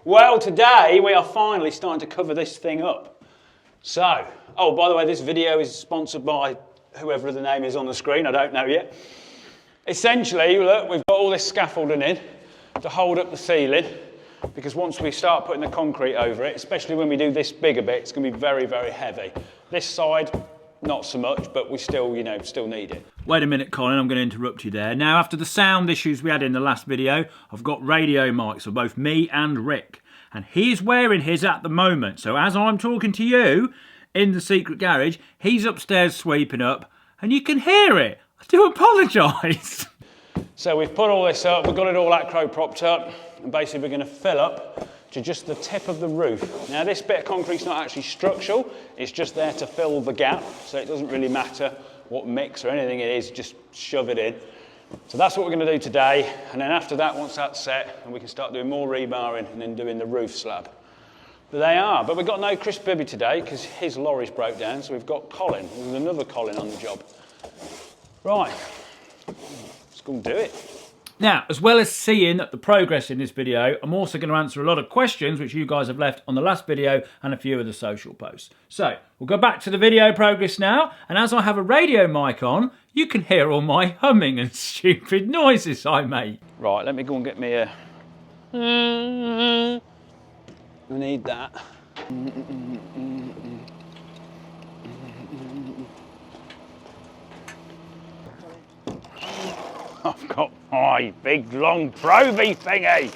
Well, today we are finally starting to cover this thing up. So, oh, by the way, this video is sponsored by whoever the name is on the screen, I don't know yet. Essentially, look, we've got all this scaffolding in to hold up the ceiling, because once we start putting the concrete over it, especially when we do this bigger bit, it's going to be very, very heavy. This side, not so much, but we still, you know, still need it. Wait a minute, Colin, I'm going to interrupt you there. Now, after the sound issues we had in the last video, I've got radio mics for both me and Rick. And he's wearing his at the moment. So as I'm talking to you in the secret garage, he's upstairs sweeping up, and you can hear it. I do apologise. So we've put all this up, we've got it all acro propped up, and basically we're going to fill up to just the tip of the roof. Now this bit of concrete's not actually structural, it's just there to fill the gap, so it doesn't really matter what mix or anything it is, just shove it in. So that's what we're going to do today, and then after that, once that's set, and we can start doing more rebarring and then doing the roof slab. But we've got no Chris Bibby today because his lorry's broke down, so we've got Colin. There's another Colin on the job. Right, let's go and do it. Now, as well as seeing the progress in this video, I'm also going to answer a lot of questions which you guys have left on the last video and a few of the social posts. So, we'll go back to the video progress now, and as I have a radio mic on, you can hear all my humming and stupid noises I make. Right, let me go and get me a... I need that. I've got my big long probey thingy.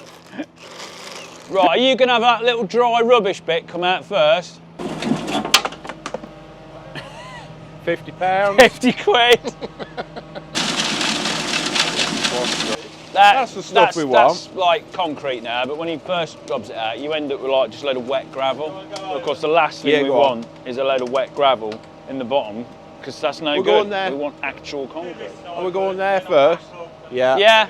Right, are you going to have that little dry rubbish bit come out first? £50. 50 quid. That's the stuff we want. That's like concrete now, but when he first rubs it out, you end up with like just a load of wet gravel. Of course, the last thing we want is a load of wet gravel in the bottom, because that's no good. We want actual concrete. Are we going there first? Yeah. Yeah.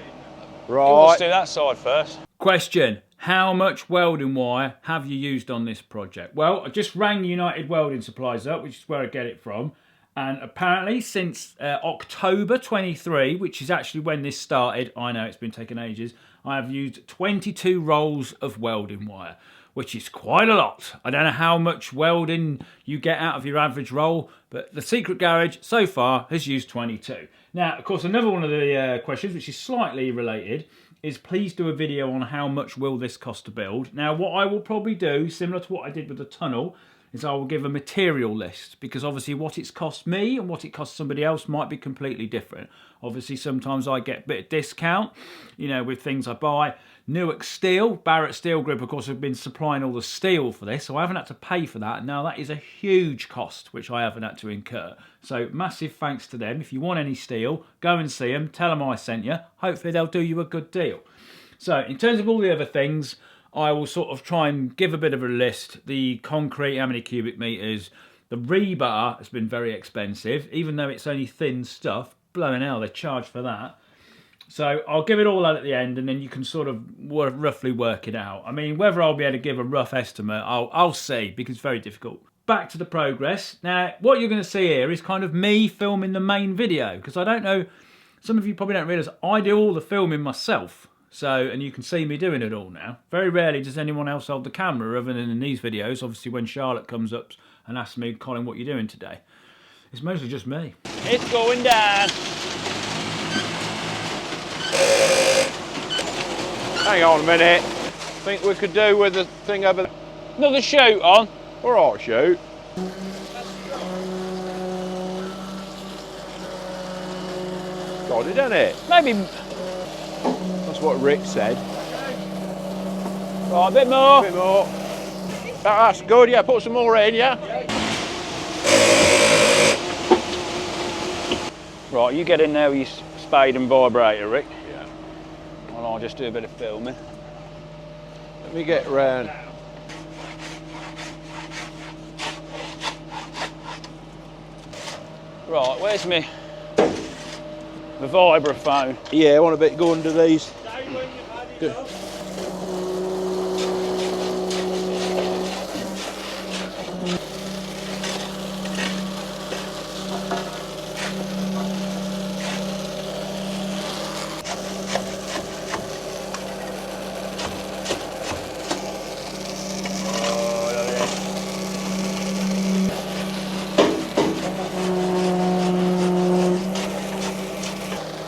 Right. Let's do that side first. Question. How much welding wire have you used on this project? Well, I just rang United Welding Supplies up, which is where I get it from. And apparently since October 23, which is actually when this started, I know it's been taking ages, I have used 22 rolls of welding wire, which is quite a lot. I don't know how much welding you get out of your average roll, but the Secret Garage so far has used 22. Now, of course, another one of the questions, which is slightly related, is please do a video on how much will this cost to build. Now, what I will probably do, similar to what I did with the tunnel, is I will give a material list, because obviously what it's cost me and what it costs somebody else might be completely different. Obviously sometimes I get a bit of discount, you know, with things I buy. Newark Steel, Barret Steel Group, of course, have been supplying all the steel for this, so I haven't had to pay for that. Now that is a huge cost which I haven't had to incur. So massive thanks to them. If you want any steel, go and see them, tell them I sent you. Hopefully they'll do you a good deal. So in terms of all the other things, I will sort of try and give a bit of a list. The concrete, how many cubic metres. The rebar has been very expensive, even though it's only thin stuff. Blowing hell, they charge for that. So I'll give it all out at the end, and then you can sort of roughly work it out. I mean, whether I'll be able to give a rough estimate, I'll see, because it's very difficult. Back to the progress. Now, what you're going to see here is kind of me filming the main video, because I don't know, some of you probably don't realise, I do all the filming myself. So, and you can see me doing it all now. Very rarely does anyone else hold the camera other than in these videos. Obviously when Charlotte comes up and asks me, Colin, what are you doing today? It's mostly just me. It's going down. Hang on a minute. Think we could do with the thing over there? Another shoot on. All right, shoot. Got it, didn't it? Maybe. That's what Rick said. Right, a bit more. A bit more. That's good, yeah, put some more in, yeah? Right, you get in there with your spade and vibrator, Rick. Yeah. Well, I'll just do a bit of filming. Let me get round. Right, where's me? The vibraphone. Yeah, I want a bit go under these. Good.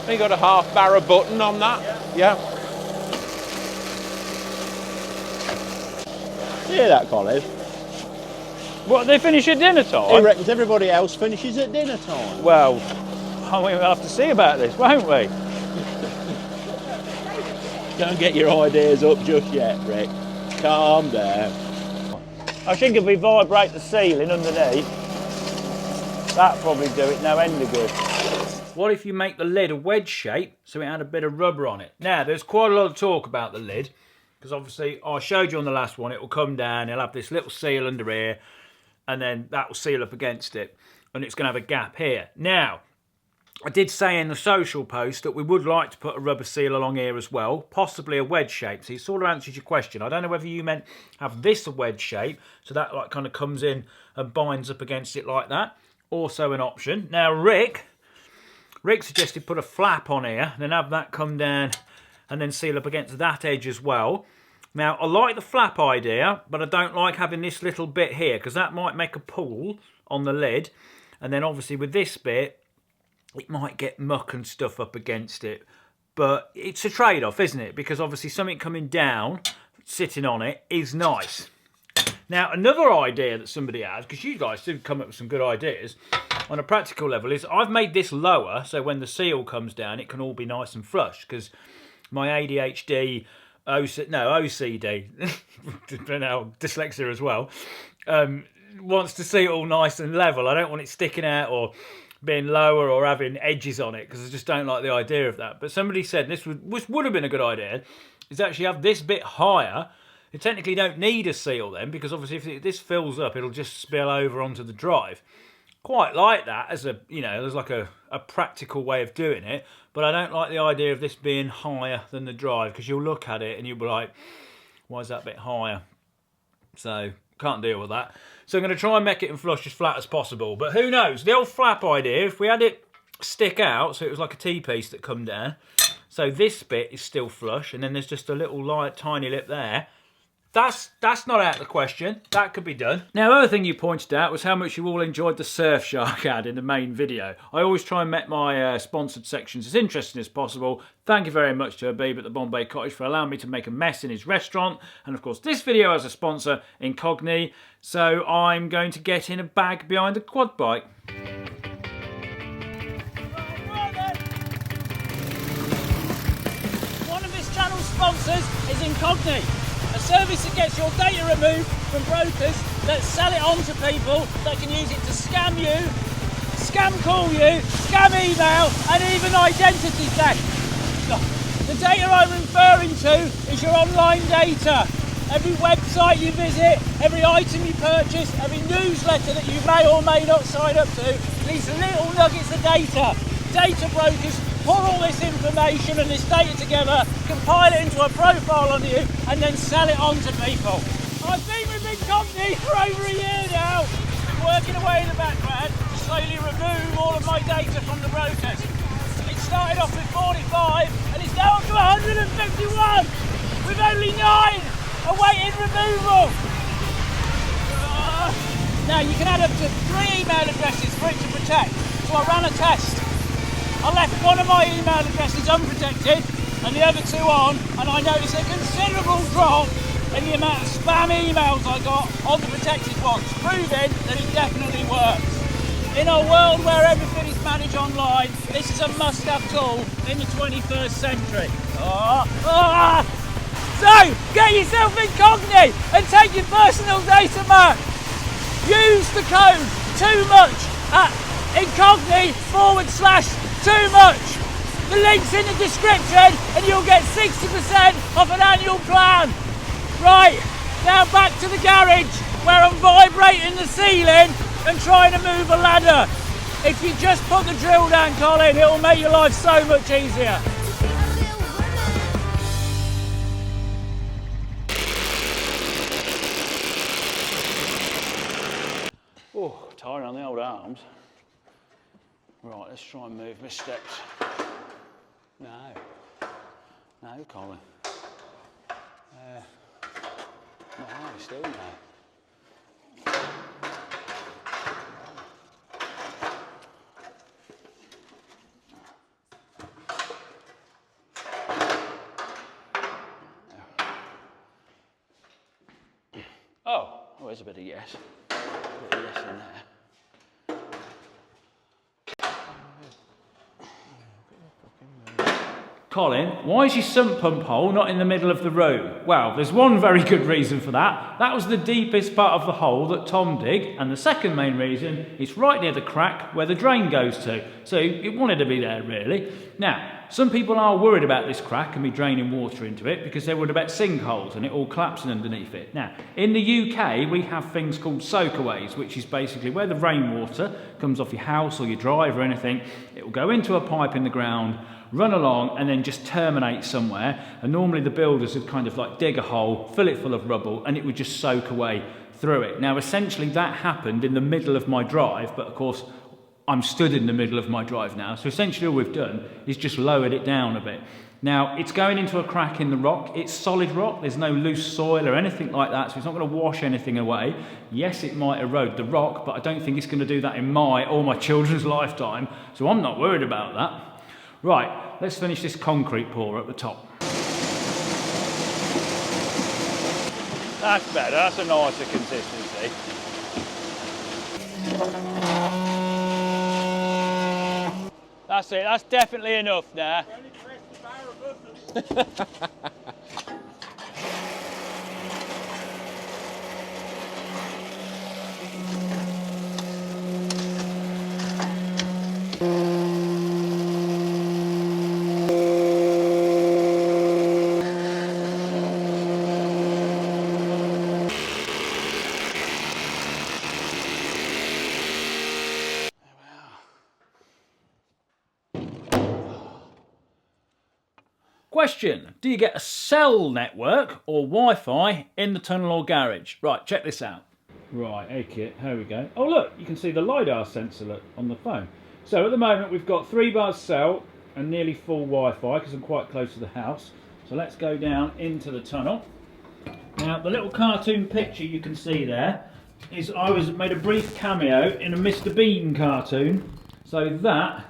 You got a half barrel button on that? Yeah. You hear that, Colin? What, they finish at dinner He time? reckons everybody else finishes at dinner time. Well, we'll have to see about this, won't we? Don't get your ideas up just yet, Rick. Calm down. I think if we vibrate the ceiling underneath, that'll probably do it no end of good. What if you make the lid a wedge shape so it had a bit of rubber on it? Now, there's quite a lot of talk about the lid, because obviously I showed you on the last one, it will come down, it'll have this little seal under here, and then that will seal up against it, and it's going to have a gap here. Now, I did say in the social post that we would like to put a rubber seal along here as well, possibly a wedge shape. So it sort of answers your question. I don't know whether you meant have this a wedge shape, so that like kind of comes in and binds up against it like that. Also an option. Now Rick suggested put a flap on here, then have that come down and then seal up against that edge as well. Now I like the flap idea, but I don't like having this little bit here, because that might make a pull on the lid. And then obviously with this bit, it might get muck and stuff up against it. But it's a trade-off, isn't it? Because obviously something coming down, sitting on it, is nice. Now, another idea that somebody has, because you guys did come up with some good ideas, on a practical level, is I've made this lower, so when the seal comes down, it can all be nice and flush. Because my ADHD, OCD, dyslexia as well, wants to see it all nice and level. I don't want it sticking out or being lower or having edges on it, because I just don't like the idea of that. But somebody said this would have been a good idea, is actually have this bit higher. You technically don't need a seal then, because obviously if this fills up, it'll just spill over onto the drive. Quite like that as a, there's like a practical way of doing it, but I don't like the idea of this being higher than the drive, because you'll look at it and you'll be like, why is that bit higher? So can't deal with that. So I'm going to try and make it and flush as flat as possible. But who knows? The old flap idea, if we had it stick out, so it was like a T-piece that come down, so this bit is still flush, and then there's just a little light, tiny lip there. That's not out of the question. That could be done. Now, other thing you pointed out was how much you all enjoyed the Surfshark ad in the main video. I always try and make my sponsored sections as interesting as possible. Thank you very much to Habib at the Bombay Cottage for allowing me to make a mess in his restaurant. And of course, this video has a sponsor, Incogni. So I'm going to get in a bag behind the quad bike. One of this channel's sponsors is Incogni, a service that gets your data removed from brokers that sell it on to people that can use it to scam you, scam call you, scam email, and even identity theft. The data I'm referring to is your online data. Every website you visit, every item you purchase, every newsletter that you may or may not sign up to, these little nuggets of data. Data brokers pull all this information and this data together, compile it into a profile on you, and then sell it on to people. I've been with Incogni for over a year now, working away in the background to slowly remove all of my data from the brokers. It started off with 45 and it's now up to 151, with only 9 awaiting removal. Now you can add up to 3 email addresses for it to protect, so I ran a test. I left one of my email addresses unprotected and the other 2 on, and I noticed a considerable drop in the amount of spam emails I got on the protected ones, proving that it definitely works. In a world where everything is managed online, this is a must-have tool in the 21st century. So, get yourself Incogni and take your personal data back. Use the code TOOMUCH at Incogni/TOOMUCH. The link's in the description and you'll get 60% off an annual plan. Right, now back to the garage where I'm vibrating the ceiling and trying to move a ladder. If you just put the drill down, Colin, it'll make your life so much easier. Oh, tiring on the old arms. Right, let's try and move my steps. No, Colin. No, still no. Oh, there's a bit of yes. A bit of yes in there. Colin, why is your sump pump hole not in the middle of the room? Well, there's one very good reason for that. That was the deepest part of the hole that Tom dug, and the second main reason is right near the crack where the drain goes to. So it wanted to be there, really. Now, some people are worried about this crack and me draining water into it because they're worried about sinkholes and it all collapsing underneath it. Now, in the UK, we have things called soakaways, which is basically where the rainwater comes off your house or your drive or anything. It will go into a pipe in the ground, run along and then just terminate somewhere, and normally the builders would kind of like dig a hole, fill it full of rubble, and it would just soak away through it. Now essentially that happened in the middle of my drive, but of course I'm stood in the middle of my drive now, so essentially all we've done is just lowered it down a bit. Now it's going into a crack in the rock. It's solid rock, there's no loose soil or anything like that, so it's not going to wash anything away. Yes, it might erode the rock, but I don't think it's going to do that in my or my children's lifetime, so I'm not worried about that. Right, let's finish this concrete pour at the top. That's better, that's a nicer consistency. That's it, that's definitely enough now. Question, do you get a cell network or Wi-Fi in the tunnel or garage? Right, check this out. Right, okay, here we go. Oh look, you can see the LiDAR sensor on the phone. So at the moment we've got 3 bars cell and nearly full Wi-Fi because I'm quite close to the house. So let's go down into the tunnel. Now the little cartoon picture you can see there is I made a brief cameo in a Mr. Bean cartoon. So that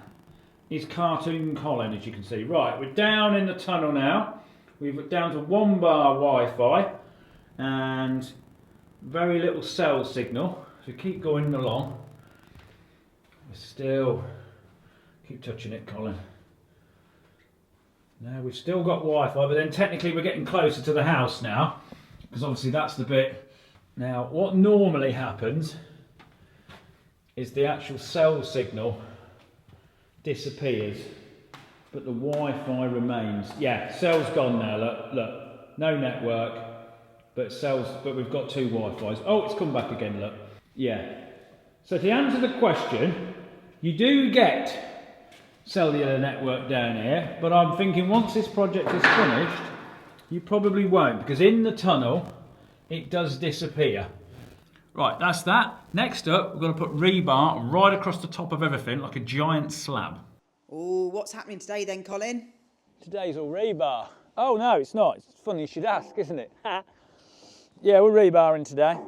is cartoon Colin, as you can see. Right, we're down in the tunnel now. We're down to 1 bar Wi-Fi and very little cell signal. So keep going along. We're still, keep touching it, Colin. Now we've still got Wi-Fi, but then technically we're getting closer to the house now, because obviously that's the bit. Now what normally happens is the actual cell signal disappears, but the Wi-Fi remains. Yeah, cell's gone now, look, no network, but we've got 2 Wi-Fis. Oh, it's come back again, look. Yeah. So to answer the question, you do get cellular network down here, but I'm thinking once this project is finished, you probably won't, because in the tunnel, it does disappear. Right, that's that. Next up, we're going to put rebar right across the top of everything, like a giant slab. Oh, what's happening today then, Colin? Today's all rebar. Oh no, it's not. It's funny you should ask, isn't it? Yeah, we're rebarring today.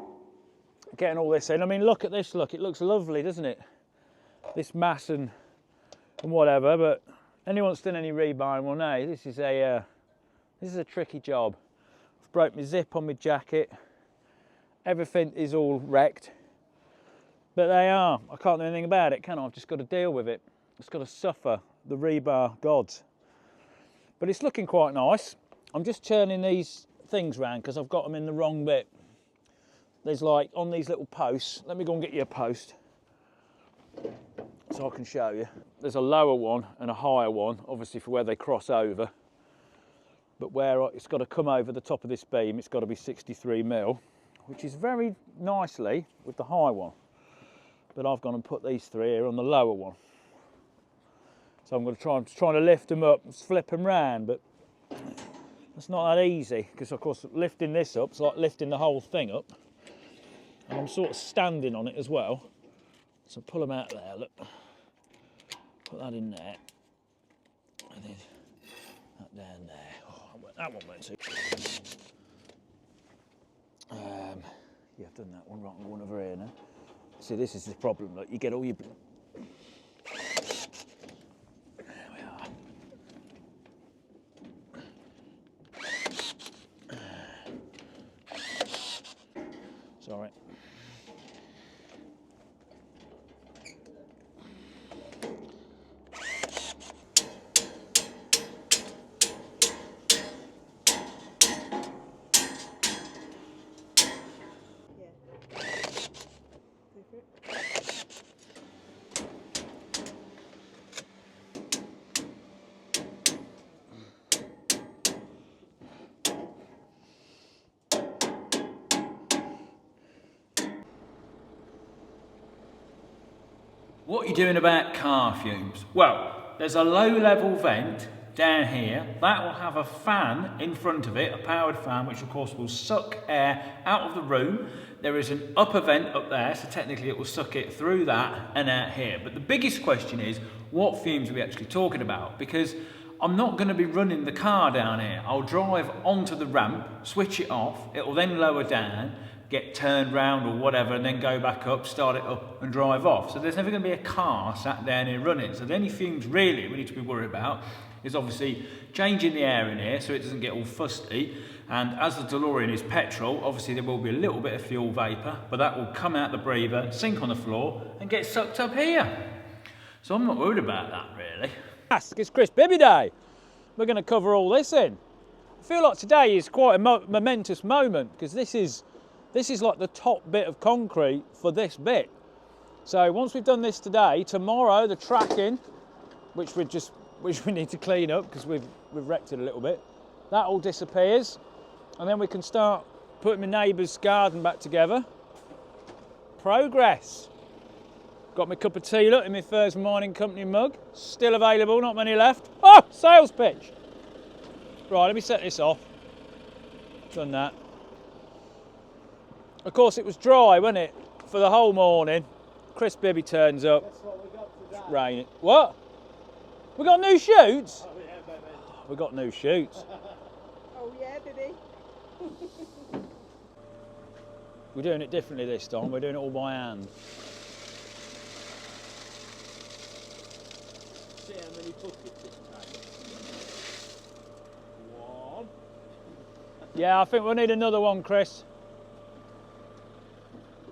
Getting all this in. I mean, look at this, look. It looks lovely, doesn't it? This mass and whatever, but anyone that's done any rebarring will know this is a tricky job. I've broke my zip on my jacket. Everything is all wrecked, but I can't do anything about it, can I? I've just got to deal with it. It's got to suffer the rebar gods. But it's looking quite nice. I'm just turning these things round because I've got them in the wrong bit. There's like, on these little posts, let me go and get you a post so I can show you. There's a lower one and a higher one, obviously for where they cross over. But where it's got to come over the top of this beam, it's got to be 63mm. Which is very nicely with the high one. But I've gone and put these 3 here on the lower one. So I'm trying to lift them up and flip them round, but it's not that easy, because of course lifting this up is like lifting the whole thing up. And I'm sort of standing on it as well. So pull them out there, look. Put that in there. And then that down there. Oh, that one went too. Yeah, I've done that one wrong, one over here now. See, this is the problem, look, you get all your... There we are. What are you doing about car fumes? Well, there's a low level vent down here that will have a fan in front of it, a powered fan, which of course will suck air out of the room. There is an upper vent up there, so technically it will suck it through that and out here. But the biggest question is, what fumes are we actually talking about? Because I'm not going to be running the car down here. I'll drive onto the ramp, switch it off, it will then lower down, get turned round or whatever, and then go back up, start it up and drive off. So there's never going to be a car sat down here running. So the only fumes really we need to be worried about is obviously changing the air in here so it doesn't get all fusty. And as the DeLorean is petrol, obviously there will be a little bit of fuel vapour, but that will come out the breather, sink on the floor and get sucked up here. So I'm not worried about that really. It's Chris Bibby Day. We're going to cover all this in. I feel like today is quite a momentous moment because this is like the top bit of concrete for this bit. So once we've done this today, tomorrow the tracking, which we need to clean up because we've wrecked it a little bit, that all disappears, and then we can start putting my neighbour's garden back together. Progress. Got my cup of tea, look, in my First Mining Company mug. Still available, not many left. Oh, sales pitch. Right, let me set this off. Done that. Of course, it was dry, wasn't it, for the whole morning. Chris Bibby turns up. That's what we got today. Raining. What? We got new shoots? Oh, yeah, baby. We got new shoots. Oh yeah, Bibby. We're doing it differently this time. We're doing it all by hand. See how many buckets it takes. One. Yeah, I think we'll need another one, Chris.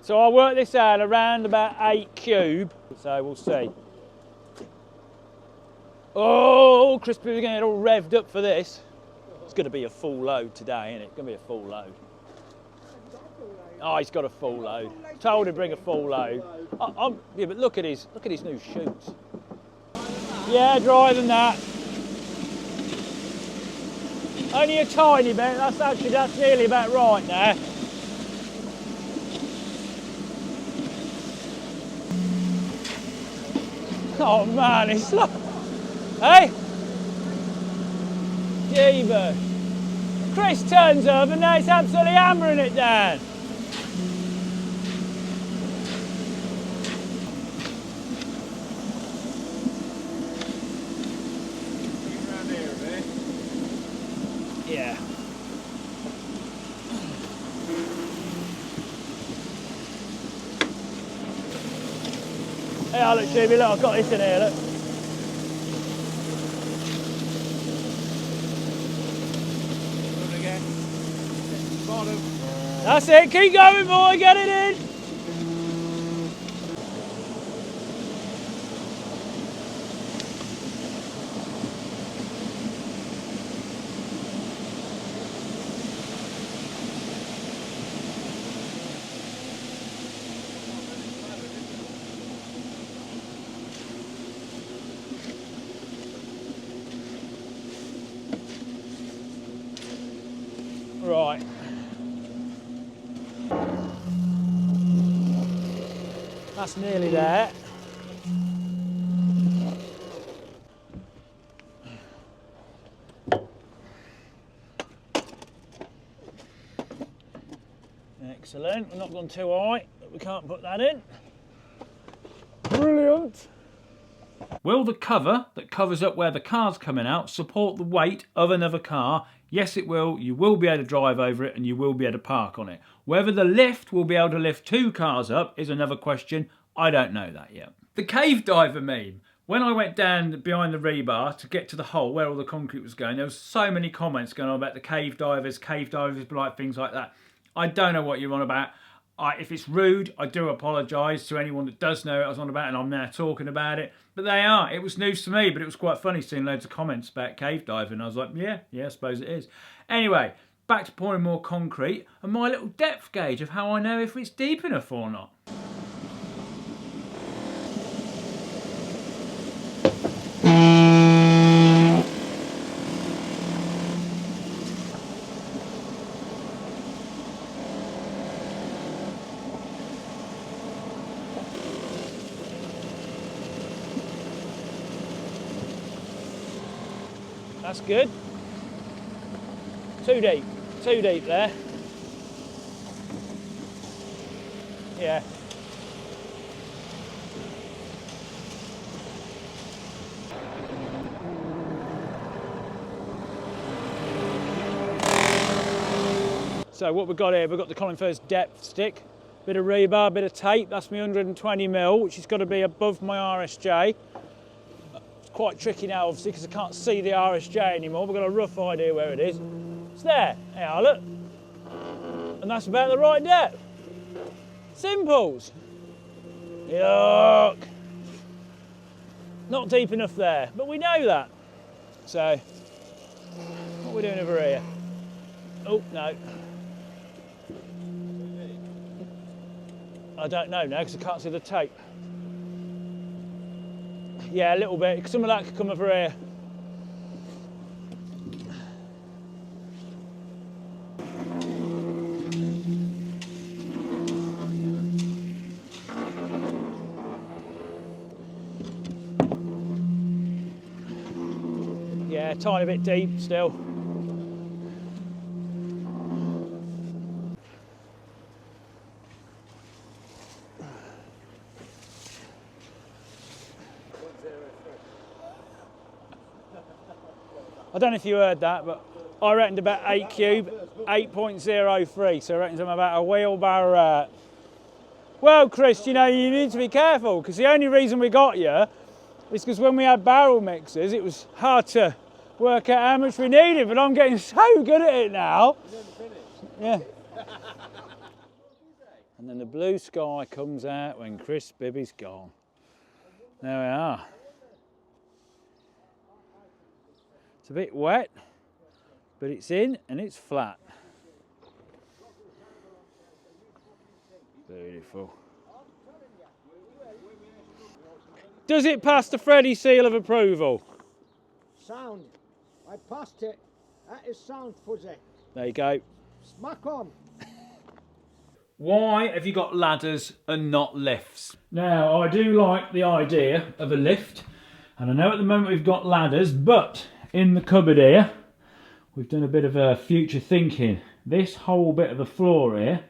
So I'll work this out around about 8 cube, so we'll see. Oh, Chris Bibby's going to get all revved up for this. It's going to be a full load today, isn't it? It's going to be a full load. Oh, he's got a full load. Told him to bring a full load. Yeah, but look at his new shoots. Yeah, drier than that. Only a tiny bit. That's nearly about right now. Oh man, it's like, hey, Jeebus. Chris turns up and now it's absolutely hammering it down. Around here a bit. Yeah. Hey, look, Jeeby, look, I've got this in here, look. Do it again. Bottom. That's it, keep going, boy, get it in. Right. That's nearly there. Excellent. We're not gone too high, but we can't put that in. Brilliant. Will the cover that covers up where the car's coming out support the weight of another car? Yes, it will. You will be able to drive over it and you will be able to park on it. Whether the lift will be able to lift 2 cars up is another question. I don't know that yet. The cave diver meme. When I went down behind the rebar to get to the hole where all the concrete was going, there was so many comments going on about the cave divers like things like that. I don't know what you're on about. If it's rude, I do apologise to anyone that does know what I was on about and I'm now talking about it. But they are. It was news to me, but it was quite funny seeing loads of comments about cave diving. I was like, yeah, I suppose it is. Anyway, back to pouring more concrete and my little depth gauge of how I know if it's deep enough or not. That's good. Too deep there. Yeah. So what we've got here, we've got the ColinFurze depth stick, bit of rebar, bit of tape. That's my 120mm, which has got to be above my RSJ. It's quite tricky now, obviously, because I can't see the RSJ anymore. We've got a rough idea where it is. It's there. There, look. And that's about the right depth. Simples. Yuck. Not deep enough there, but we know that. So, what are we doing over here? Oh, no. I don't know now because I can't see the tape. Yeah, a little bit. Some of that could come over here. Yeah, a tiny bit deep still. I don't know if you heard that, but I reckoned about 8 cube, 8.03, so I reckon I'm about a wheelbarrow out. Well, Chris, you know, you need to be careful, because the only reason we got you is because when we had barrel mixers, it was hard to work out how much we needed, but I'm getting so good at it now. Yeah. And then the blue sky comes out when Chris Bibby's gone. There we are. It's a bit wet, but it's in and it's flat. Beautiful. Does it pass the Freddie seal of approval? Sound. I passed it. That is sound, Fuzzy. There you go. Smack on. Why have you got ladders and not lifts? Now, I do like the idea of a lift, and I know at the moment we've got ladders, but in the cupboard here, we've done a bit of future thinking. This whole bit of the floor here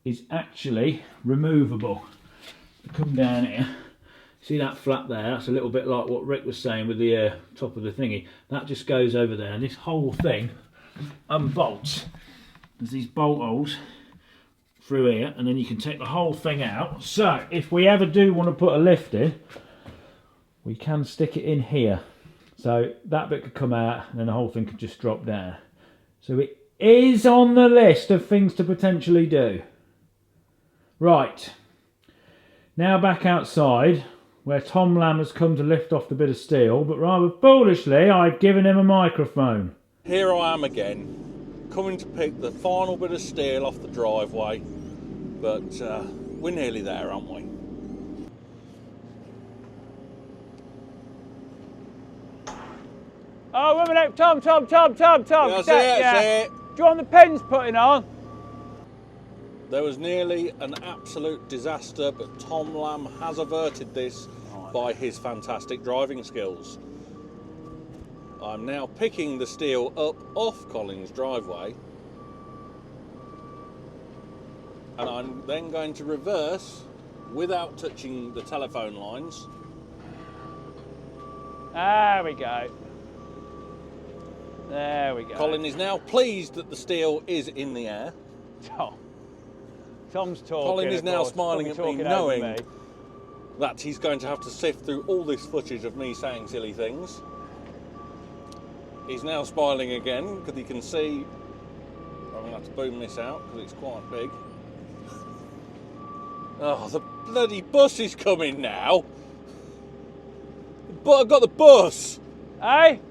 is actually removable. Come down here, see that flap there? That's a little bit like what Rick was saying with the top of the thingy. That just goes over there, and this whole thing unbolts. There's these bolt holes through here, and then you can take the whole thing out. So if we ever do want to put a lift in, we can stick it in here. So that bit could come out and then the whole thing could just drop down. So it is on the list of things to potentially do. Right, now back outside where Tom Lamb has come to lift off the bit of steel, but rather foolishly I've given him a microphone. Here I am again, coming to pick the final bit of steel off the driveway, but we're nearly there, aren't we? Oh, wait a minute, Tom. That's it. Do you want the pins putting on? There was nearly an absolute disaster, but Tom Lamb has averted this by his fantastic driving skills. I'm now picking the steel up off Colin's driveway, and I'm then going to reverse without touching the telephone lines. There we go. There we go. Colin is now pleased that the steel is in the air. Tom's talking. Colin is now course, smiling at me, talking knowing over me. that he's going to have to sift through all this footage of me saying silly things. He's now smiling again because he can see. I'm going to have to boom this out because it's quite big. Oh, the bloody bus is coming now. But I've got the bus. Hey?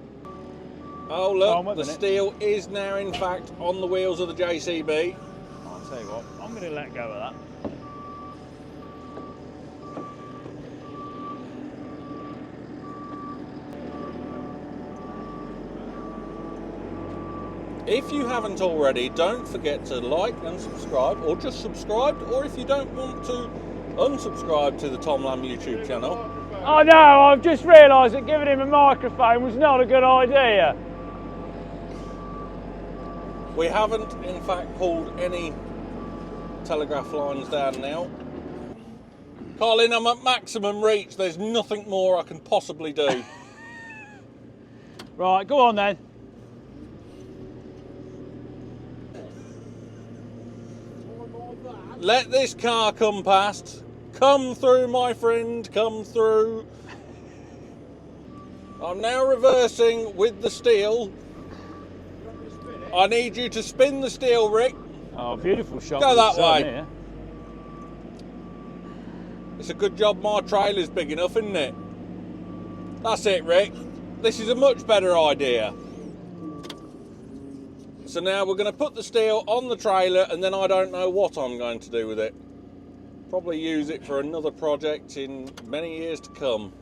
Oh look, the steel is now in fact on the wheels of the JCB. I'll tell you what, I'm going to let go of that. If you haven't already, don't forget to like and subscribe, or just subscribe, or if you don't want to, unsubscribe to the Tom Lamb YouTube channel. I know, I've just realised that giving him a microphone was not a good idea. We haven't, in fact, pulled any telegraph lines down now. Colin, I'm at maximum reach. There's nothing more I can possibly do. Right, go on then. Let this car come past. Come through, my friend, come through. I'm now reversing with the steel. I need you to spin the steel, Rick. Oh, beautiful shot. Go that way. Here. It's a good job my trailer's big enough, isn't it? That's it, Rick. This is a much better idea. So now we're going to put the steel on the trailer, and then I don't know what I'm going to do with it. Probably use it for another project in many years to come.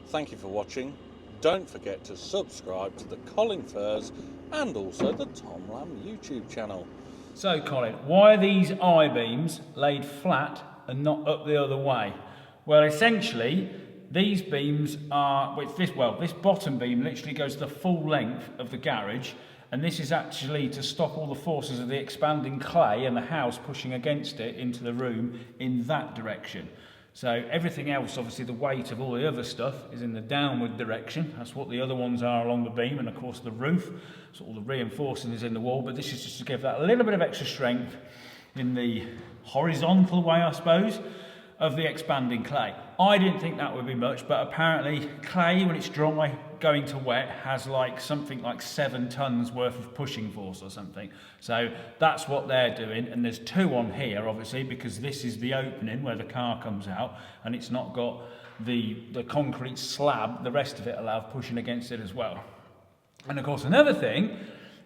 Thank you for watching. Don't forget to subscribe to the ColinFurze and also the Tom Lamb YouTube channel. So Colin, why are these I-beams laid flat and not up the other way? Well, essentially, these beams are, this bottom beam literally goes the full length of the garage, and this is actually to stop all the forces of the expanding clay and the house pushing against it into the room in that direction. So everything else, obviously the weight of all the other stuff is in the downward direction. That's what the other ones are along the beam, and of course the roof. So all the reinforcing is in the wall, but this is just to give that a little bit of extra strength in the horizontal way, I suppose, of the expanding clay. I didn't think that would be much, but apparently clay, when it's dry, going to wet, has like something like 7 tons worth of pushing force or something. So that's what they're doing, and there's 2 on here, obviously, because this is the opening where the car comes out, and it's not got the concrete slab, the rest of it will have pushing against it as well. And of course, another thing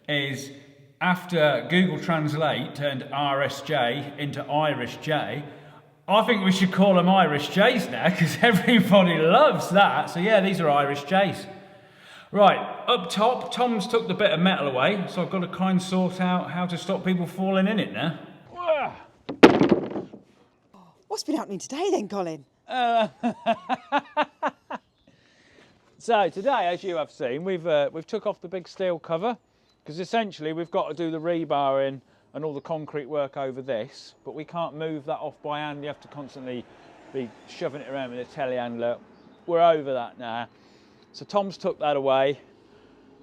is, after Google Translate turned RSJ into Irish J, I think we should call them Irish J's now, because everybody loves that. So yeah, these are Irish J's. Right, up top, Tom's took the bit of metal away, so I've got to kind of sort out how to stop people falling in it now. What's been happening today then, Colin? So today, as you have seen, we've took off the big steel cover, because essentially we've got to do the rebarring and all the concrete work over this, but we can't move that off by hand. You have to constantly be shoving it around with a telehandler. We're over that now. So Tom's took that away,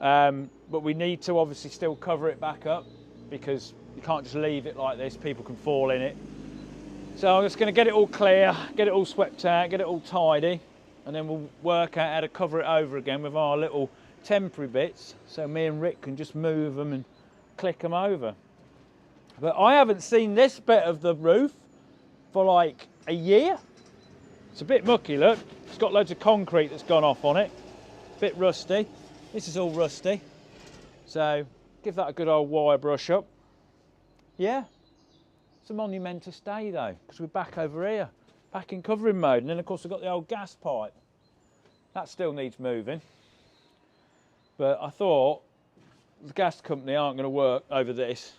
but we need to obviously still cover it back up, because you can't just leave it like this, people can fall in it. So I'm just going to get it all clear, get it all swept out, get it all tidy, and then we'll work out how to cover it over again with our little temporary bits, so me and Rick can just move them and click them over. But I haven't seen this bit of the roof for like a year. It's a bit mucky, look. It's got loads of concrete that's gone off on it. A bit rusty. This is all rusty. So give that a good old wire brush up. Yeah, it's a monumentous day though, because we're back over here, back in covering mode. And then of course we've got the old gas pipe. That still needs moving. But I thought the gas company aren't going to work over this.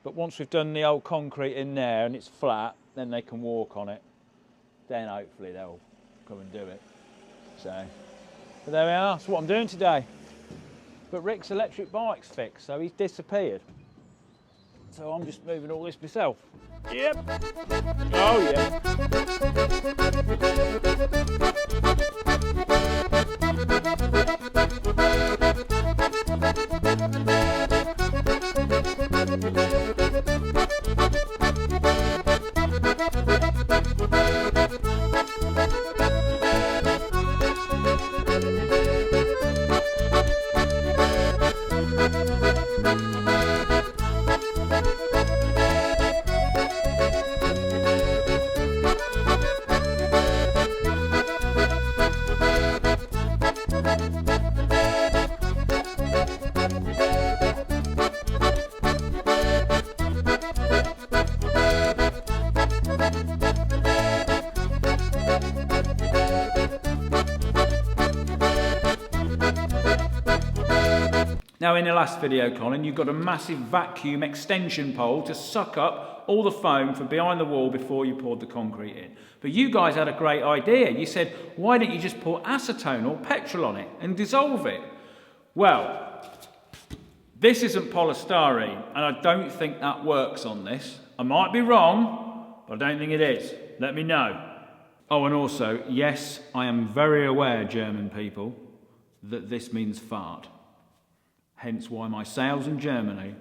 But once we've done the old concrete in there and it's flat, then they can walk on it. Then hopefully they'll come and do it. So, but there we are, that's what I'm doing today. But Rick's electric bike's fixed, so he's disappeared. So I'm just moving all this myself. Yep. Oh yeah. Now in the last video, Colin, you've got a massive vacuum extension pole to suck up all the foam from behind the wall before you poured the concrete in. But you guys had a great idea. You said, why don't you just pour acetone or petrol on it and dissolve it? Well, this isn't polystyrene, and I don't think that works on this. I might be wrong, but I don't think it is. Let me know. Oh, and also, yes, I am very aware, German people, that this means fart. Hence why my sales in Germany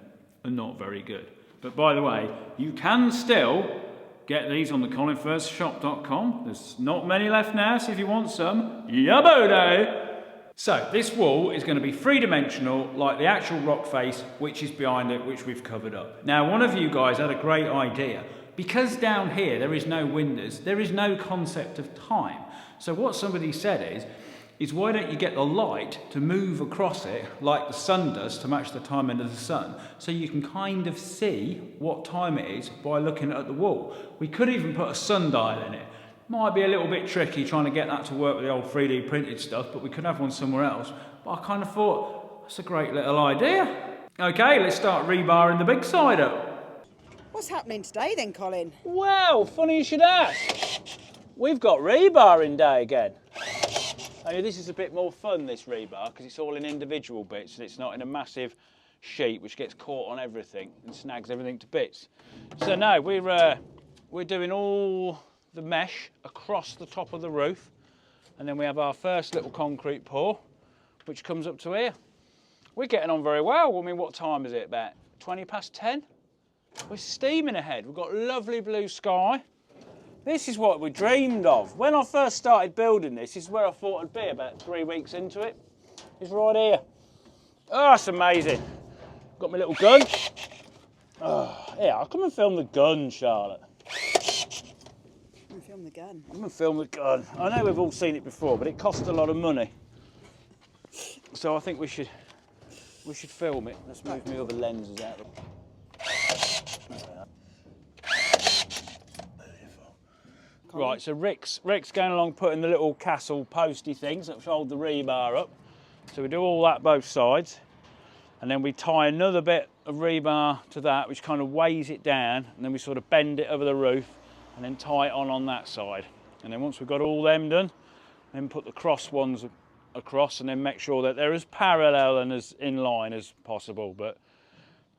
are not very good. But by the way, you can still get these on the ColinFurzeShop.com. There's not many left now, so if you want some, yabode! So this wall is going to be three-dimensional, like the actual rock face, which is behind it, which we've covered up. Now, one of you guys had a great idea. Because down here there is no windows, there is no concept of time. So what somebody said is why don't you get the light to move across it like the sun does to match the time end of the sun, so you can kind of see what time it is by looking at the wall. We could even put a sundial in it. Might be a little bit tricky trying to get that to work with the old 3D printed stuff, but we could have one somewhere else. But I kind of thought, that's a great little idea. Okay, let's start rebarring the big side up. What's happening today then, Colin? Well, funny you should ask. We've got rebarring day again. Only this is a bit more fun, this rebar, because it's all in individual bits and it's not in a massive sheet which gets caught on everything and snags everything to bits. So no, we're doing all the mesh across the top of the roof, and then we have our first little concrete pour which comes up to here. We're getting on very well. I mean, what time is it? About 20 past 10? We're steaming ahead. We've got lovely blue sky. This is what we dreamed of. When I first started building this is where I thought I'd be about 3 weeks into it. It's right here. Oh, it's amazing. Got my little gun. Oh, yeah, I'll come and film the gun, Charlotte. Come and film the gun. I'm going to film the gun. I know we've all seen it before, but it costs a lot of money. So I think we should film it. Let's move my other lenses out. Right, so Rick's going along putting the little castle posty things that hold the rebar up. So we do all that both sides, and then we tie another bit of rebar to that, which kind of weighs it down, and then we sort of bend it over the roof and then tie it on that side. And then once we've got all them done, then put the cross ones across and then make sure that they're as parallel and as in line as possible. But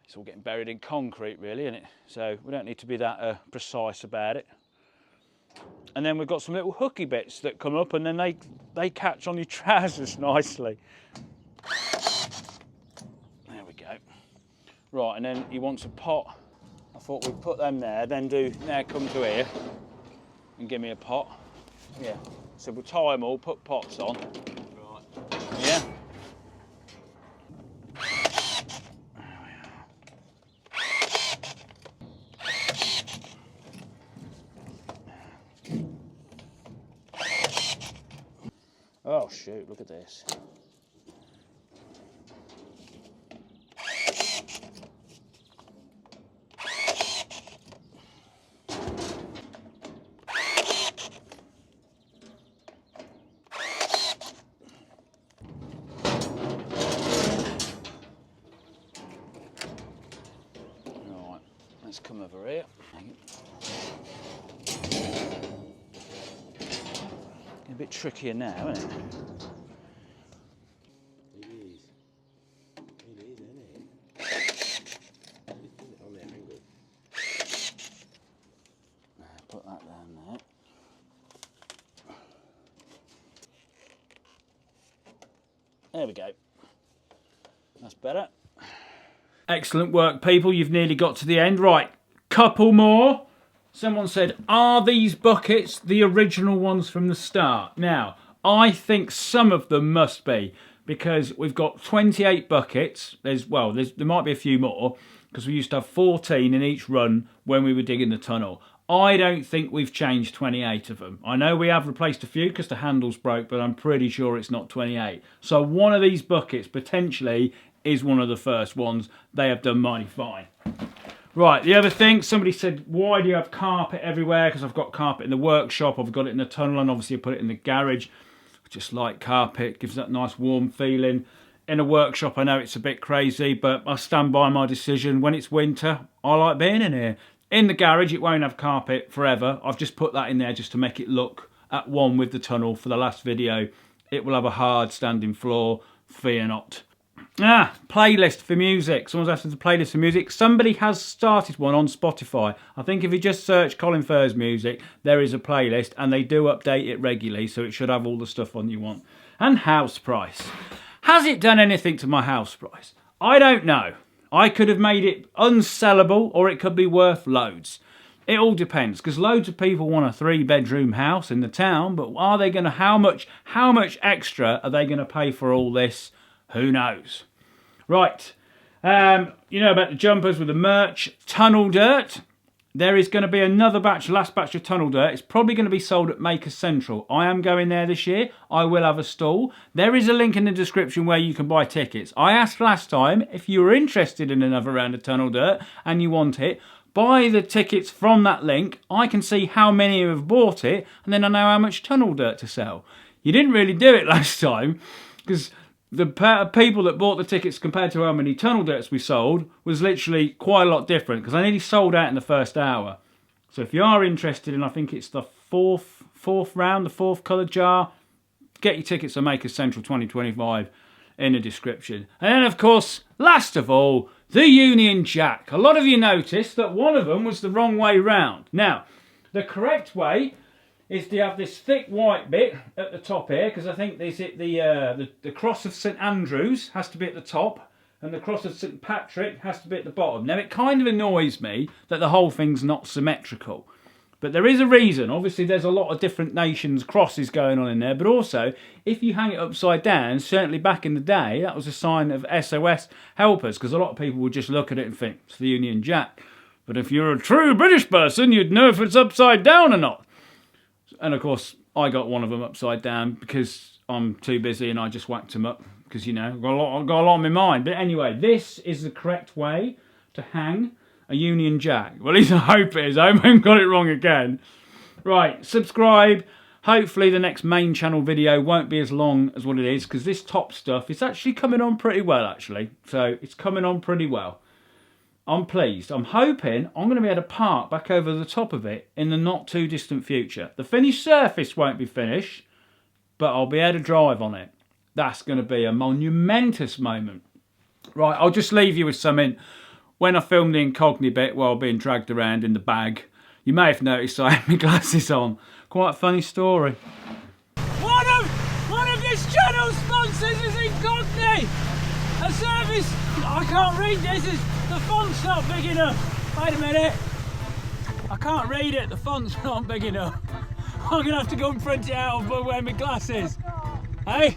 it's all getting buried in concrete really, isn't it? So we don't need to be that precise about it. And then we've got some little hooky bits that come up and then they catch on your trousers nicely. There we go. Right, and then he wants a pot. I thought we'd put them there, then now come to here and give me a pot. Yeah, so we'll tie them all, put pots on. Right. Yeah. Oh shoot, look at this. Right, let's come over here. A bit trickier now, isn't it? It is. It is, isn't it? On there, hang on. Put that down there. There we go. That's better. Excellent work, people. You've nearly got to the end. Right, couple more. Someone said, are these buckets the original ones from the start? Now, I think some of them must be, because we've got 28 buckets. There might be a few more, because we used to have 14 in each run when we were digging the tunnel. I don't think we've changed 28 of them. I know we have replaced a few because the handles broke, but I'm pretty sure it's not 28. So one of these buckets potentially is one of the first ones. They have done mighty fine. Right, the other thing, somebody said, why do you have carpet everywhere? Because I've got carpet in the workshop, I've got it in the tunnel, and obviously I put it in the garage. I just like carpet, gives that nice warm feeling. In a workshop, I know it's a bit crazy, but I stand by my decision. When it's winter, I like being in here. In the garage, it won't have carpet forever. I've just put that in there just to make it look at one with the tunnel for the last video. It will have a hard standing floor, fear not. Playlist for music. Someone's asked us a playlist for music. Somebody has started one on Spotify. I think if you just search ColinFurze music, there is a playlist, and they do update it regularly, so it should have all the stuff on you want. And house price. Has it done anything to my house price? I don't know. I could have made it unsellable, or it could be worth loads. It all depends, because loads of people want a 3-bedroom house in the town, but are they going to, how much extra are they going to pay for all this? Who knows? Right, you know about the jumpers with the merch. Tunnel dirt. There is going to be another batch, last batch of tunnel dirt. It's probably going to be sold at Maker Central. I am going there this year. I will have a stall. There is a link in the description where you can buy tickets. I asked last time if you were interested in another round of tunnel dirt and you want it, buy the tickets from that link. I can see how many have bought it, and then I know how much tunnel dirt to sell. You didn't really do it last time, because the people that bought the tickets compared to how many tunnel dirts we sold was literally quite a lot different, because I nearly sold out in the first hour. So if you are interested in, I think it's the fourth round, the 4th coloured jar, get your tickets on Maker Central 2025 in the description. And then, of course, last of all, the Union Jack. A lot of you noticed that one of them was the wrong way round. Now, the correct way is to have this thick white bit at the top here, because I think the cross of St Andrews has to be at the top, and the cross of St Patrick has to be at the bottom. Now, it kind of annoys me that the whole thing's not symmetrical, but there is a reason. Obviously, there's a lot of different nations' crosses going on in there, but also, if you hang it upside down, certainly back in the day, that was a sign of SOS helpers, because a lot of people would just look at it and think, it's the Union Jack. But if you're a true British person, you'd know if it's upside down or not. And of course, I got one of them upside down because I'm too busy and I just whacked them up because, you know, I've got a lot on my mind. But anyway, this is the correct way to hang a Union Jack. Well, at least I hope it is. I haven't got it wrong again. Right, subscribe. Hopefully the next main channel video won't be as long as what it is, because this top stuff is actually coming on pretty well, actually. So it's coming on pretty well. I'm pleased. I'm hoping I'm going to be able to park back over the top of it in the not too distant future. The finished surface won't be finished, but I'll be able to drive on it. That's going to be a monumentous moment. Right, I'll just leave you with something. When I filmed the Incogni bit while being dragged around in the bag, you may have noticed I had my glasses on. Quite a funny story. One of this channel's sponsors is Incogni. A service. I can't read this. The font's not big enough. Wait a minute. I can't read it. The font's not big enough. I'm gonna have to go and print it out and wear my glasses. Hey?